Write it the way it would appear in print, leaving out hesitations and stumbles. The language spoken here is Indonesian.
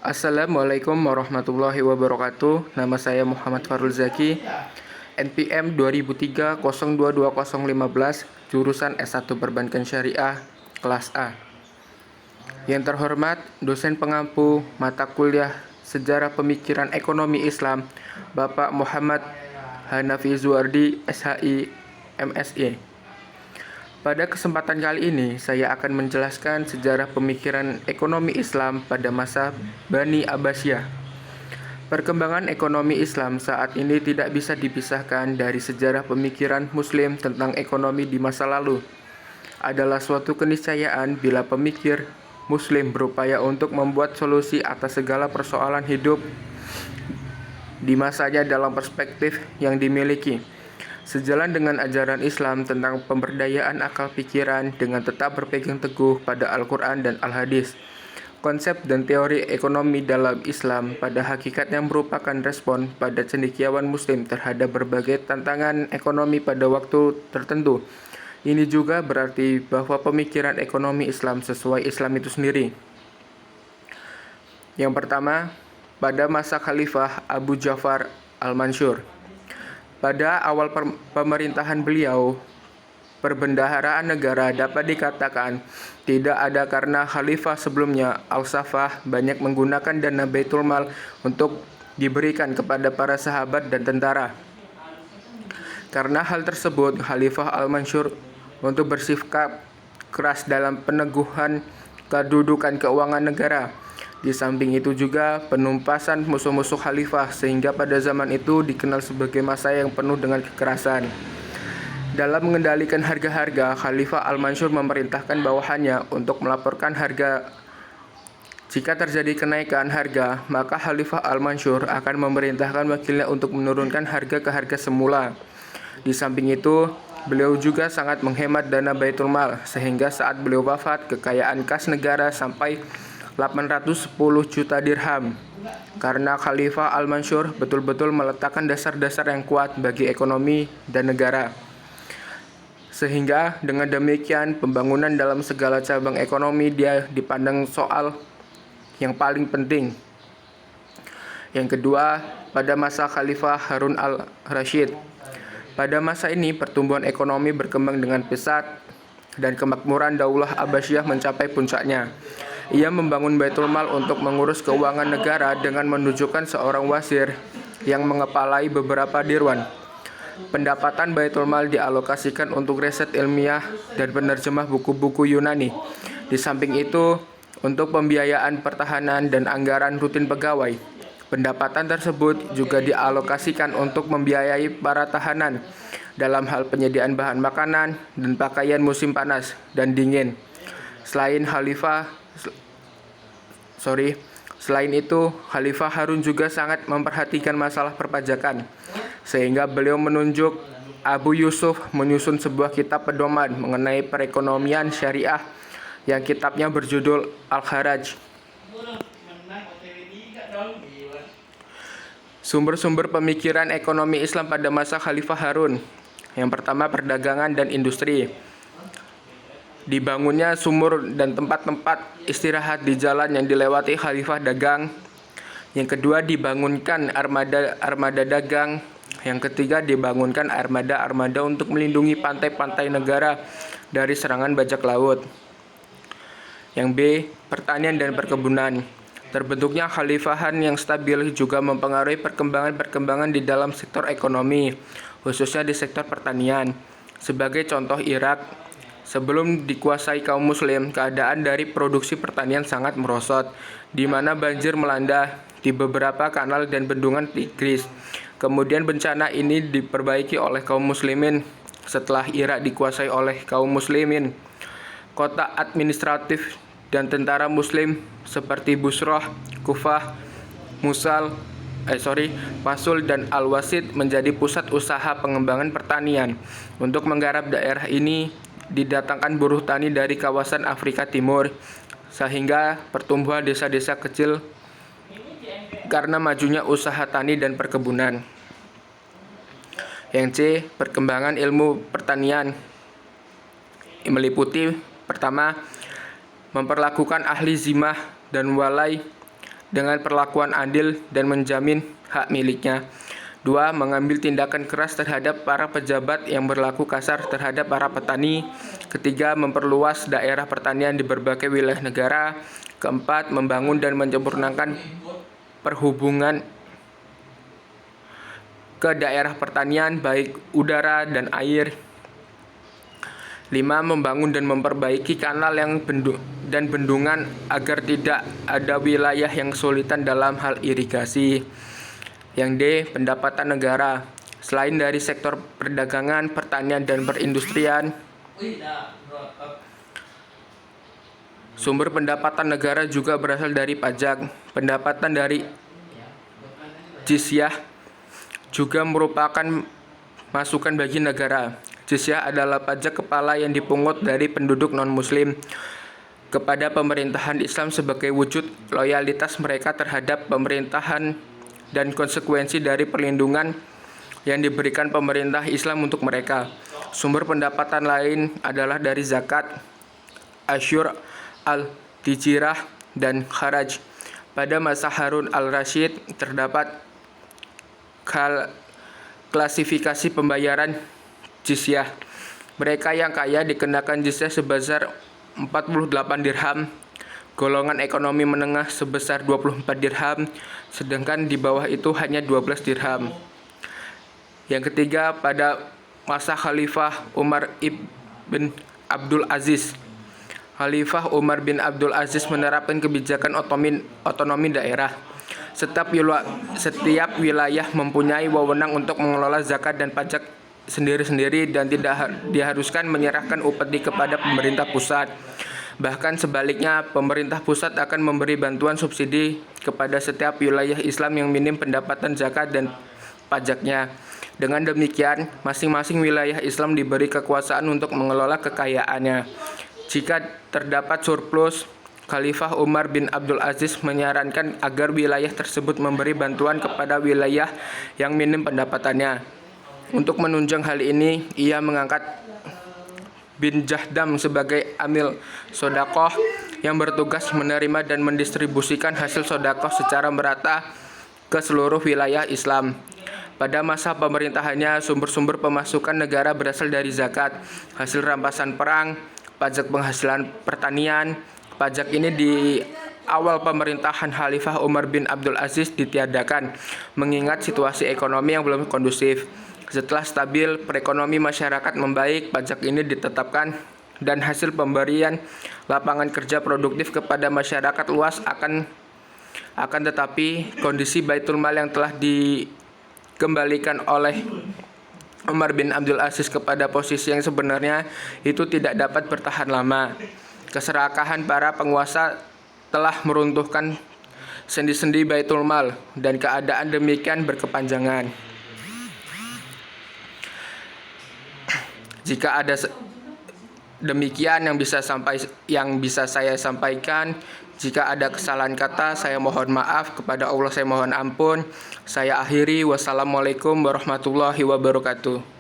Assalamualaikum warahmatullahi wabarakatuh. Nama saya Muhammad Farul Zaki, NPM 2003-022015, jurusan S1 Perbankan Syariah, kelas A. Yang terhormat, dosen pengampu mata kuliah Sejarah Pemikiran Ekonomi Islam, Bapak Muhammad Hanafi Zuardi, SHI, MSI. Pada kesempatan kali ini, saya akan menjelaskan sejarah pemikiran ekonomi Islam pada masa Bani Abbasiyah. Perkembangan ekonomi Islam saat ini tidak bisa dipisahkan dari sejarah pemikiran Muslim tentang ekonomi di masa lalu. Adalah suatu keniscayaan bila pemikir Muslim berupaya untuk membuat solusi atas segala persoalan hidup di masanya dalam perspektif yang dimiliki. Sejalan dengan ajaran Islam tentang pemberdayaan akal pikiran dengan tetap berpegang teguh pada Al-Quran dan Al-Hadis. Konsep dan teori ekonomi dalam Islam pada hakikatnya merupakan respon pada cendekiawan Muslim terhadap berbagai tantangan ekonomi pada waktu tertentu. Ini juga berarti bahwa pemikiran ekonomi Islam sesuai Islam itu sendiri. Yang pertama, pada masa Khalifah Abu Ja'far Al-Mansur. Pada awal pemerintahan beliau, perbendaharaan negara dapat dikatakan tidak ada karena khalifah sebelumnya, Al-Safah, banyak menggunakan dana Baitul Mal untuk diberikan kepada para sahabat dan tentara. Karena hal tersebut, Khalifah Al-Mansur untuk bersikap keras dalam peneguhan kedudukan keuangan negara. Di samping itu juga penumpasan musuh-musuh khalifah sehingga pada zaman itu dikenal sebagai masa yang penuh dengan kekerasan. Dalam mengendalikan harga-harga, Khalifah Al-Mansur memerintahkan bawahannya untuk melaporkan harga. Jika terjadi kenaikan harga, maka Khalifah Al-Mansur akan memerintahkan wakilnya untuk menurunkan harga ke harga semula. Di samping itu, beliau juga sangat menghemat dana Baitul Mal sehingga saat beliau wafat, kekayaan kas negara sampai 810 juta dirham. Karena Khalifah Al-Mansur betul-betul meletakkan dasar-dasar yang kuat bagi ekonomi dan negara. Sehingga dengan demikian pembangunan dalam segala cabang ekonomi dia dipandang soal yang paling penting. Yang kedua, pada masa Khalifah Harun al-Rasyid. Pada masa ini pertumbuhan ekonomi berkembang dengan pesat dan kemakmuran Daulah Abbasiyah mencapai puncaknya. Ia membangun Baitul Mal untuk mengurus keuangan negara dengan menunjukkan seorang wasir yang mengepalai beberapa dirwan. Pendapatan Baitul Mal dialokasikan untuk riset ilmiah dan penerjemah buku-buku Yunani. Di samping itu, untuk pembiayaan pertahanan dan anggaran rutin pegawai. Pendapatan tersebut juga dialokasikan untuk membiayai para tahanan dalam hal penyediaan bahan makanan dan pakaian musim panas dan dingin. Selain itu, Khalifah Harun juga sangat memperhatikan masalah perpajakan, sehingga beliau menunjuk Abu Yusuf menyusun sebuah kitab pedoman mengenai perekonomian syariah yang kitabnya berjudul Al-Kharaj. Sumber-sumber pemikiran ekonomi Islam pada masa Khalifah Harun. Yang pertama, perdagangan dan industri. Dibangunnya sumur dan tempat-tempat istirahat di jalan yang dilewati khalifah dagang. Yang kedua, dibangunkan armada dagang. Yang ketiga, dibangunkan armada untuk melindungi pantai-pantai negara dari serangan bajak laut. Yang B, pertanian dan perkebunan. Terbentuknya khalifahan yang stabil juga mempengaruhi perkembangan di dalam sektor ekonomi, khususnya di sektor pertanian. Sebagai contoh, Irak sebelum dikuasai kaum muslim, keadaan dari produksi pertanian sangat merosot, di mana banjir melanda di beberapa kanal dan bendungan Tigris. Kemudian bencana ini diperbaiki oleh kaum muslimin setelah Irak dikuasai oleh kaum muslimin. Kota administratif dan tentara muslim seperti Busrah, Kufah, Mosul dan Al-Wasid menjadi pusat usaha pengembangan pertanian. Untuk menggarap daerah ini didatangkan buruh tani dari kawasan Afrika Timur, sehingga pertumbuhan desa-desa kecil karena majunya usaha tani dan perkebunan. Yang C, perkembangan ilmu pertanian meliputi pertama, memperlakukan ahli zimah dan walai dengan perlakuan adil dan menjamin hak miliknya. 2. Mengambil tindakan keras terhadap para pejabat yang berlaku kasar terhadap para petani. Ketiga, memperluas daerah pertanian di berbagai wilayah negara. Keempat, membangun dan menyempurnakan perhubungan ke daerah pertanian baik udara dan air. 5. Membangun dan memperbaiki kanal dan bendungan agar tidak ada wilayah yang kesulitan dalam hal irigasi. Yang D. Pendapatan negara. Selain dari sektor perdagangan, pertanian, dan perindustrian, sumber pendapatan negara juga berasal dari pajak. Pendapatan dari jizyah juga merupakan masukan bagi negara. Jizyah adalah pajak kepala yang dipungut dari penduduk non-muslim kepada pemerintahan Islam sebagai wujud loyalitas mereka terhadap pemerintahan dan konsekuensi dari perlindungan yang diberikan pemerintah Islam untuk mereka. Sumber pendapatan lain adalah dari zakat, asyur, al-tijirah, dan kharaj. Pada masa Harun al-Rasyid terdapat klasifikasi pembayaran jizyah. Mereka yang kaya dikenakan jizyah sebesar 48 dirham, golongan ekonomi menengah sebesar 24 dirham, sedangkan di bawah itu hanya 12 dirham. Yang ketiga, pada masa Khalifah Umar bin Abdul Aziz. Khalifah Umar bin Abdul Aziz menerapkan kebijakan otonomi daerah. Setiap wilayah mempunyai wewenang untuk mengelola zakat dan pajak sendiri-sendiri dan tidak diharuskan menyerahkan upeti kepada pemerintah pusat. Bahkan sebaliknya, pemerintah pusat akan memberi bantuan subsidi kepada setiap wilayah Islam yang minim pendapatan zakat dan pajaknya. Dengan demikian, masing-masing wilayah Islam diberi kekuasaan untuk mengelola kekayaannya. Jika terdapat surplus, Khalifah Umar bin Abdul Aziz menyarankan agar wilayah tersebut memberi bantuan kepada wilayah yang minim pendapatannya. Untuk menunjang hal ini, ia mengangkat bin Jahdam sebagai amil sodakoh yang bertugas menerima dan mendistribusikan hasil sodakoh secara merata ke seluruh wilayah Islam. Pada masa pemerintahannya, sumber-sumber pemasukan negara berasal dari zakat, hasil rampasan perang, pajak penghasilan pertanian. Pajak ini di awal pemerintahan Khalifah Umar bin Abdul Aziz ditiadakan, mengingat situasi ekonomi yang belum kondusif. Setelah stabil, perekonomian masyarakat membaik, pajak ini ditetapkan dan hasil pemberian lapangan kerja produktif kepada masyarakat luas akan tetapi kondisi Baitul Mal yang telah dikembalikan oleh Umar bin Abdul Aziz kepada posisi yang sebenarnya itu tidak dapat bertahan lama. Keserakahan para penguasa telah meruntuhkan sendi-sendi Baitul Mal dan keadaan demikian berkepanjangan. Jika ada demikian yang bisa saya sampaikan. Jika ada kesalahan kata, saya mohon maaf. Kepada Allah saya mohon ampun. Saya akhiri. Wassalamualaikum warahmatullahi wabarakatuh.